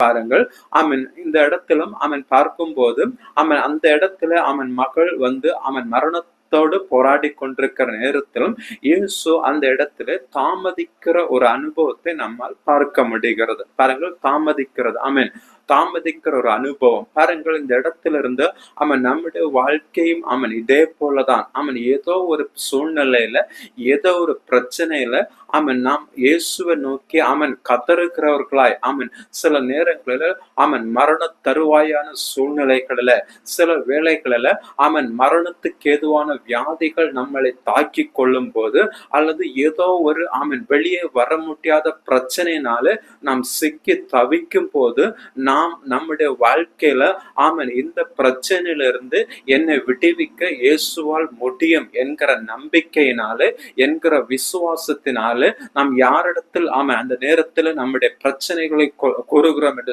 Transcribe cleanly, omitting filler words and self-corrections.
பாருங்கள். ஆமென். இந்த இடத்திலும் அவன் பார்க்கும்போது அந்த இடத்துல மகள் மரணத்தோடு போராடி கொண்டிருக்கிற நேரத்திலும் இயேசு அந்த இடத்துல தாமதிக்கிற ஒரு அனுபவத்தை நம்மால் பார்க்க முடிகிறது. பாருங்கள், தாமதிக்கிறது. ஆமென். தாமதிக்கிற ஒரு அனுபவம் பாருங்கள். இந்த இடத்துல இருந்து நம்முடைய வாழ்க்கையும் இதே போலதான். ஏதோ ஒரு சூழ்நிலையில, ஏதோ ஒரு பிரச்சனையில நாம் இயேசுவை நோக்கி கதறுகிறவர்களாய் சில நேரங்களில மரண தருவாயான சூழ்நிலைகளில, சில வேளைகளில மரணத்துக்கு ஏதுவான வியாதிகள் நம்மளை தாக்கி கொள்ளும் போது, அல்லது ஏதோ ஒரு வெளியே வர முடியாத பிரச்சனையினால நாம் சிக்கி தவிக்கும் போது, நாம் நம்முடைய வாழ்க்கையில இந்த பிரச்சனையிலிருந்து என்னை விடுவிக்க இயேசுவால் முடியும் என்கிற நம்பிக்கையினாலே, என்கிற விசுவாசத்தினாலே நாம் யாரிடத்தில் அந்த நேரத்தில் நம்முடைய பிரச்சனைகளை கூறுகிறோம் என்று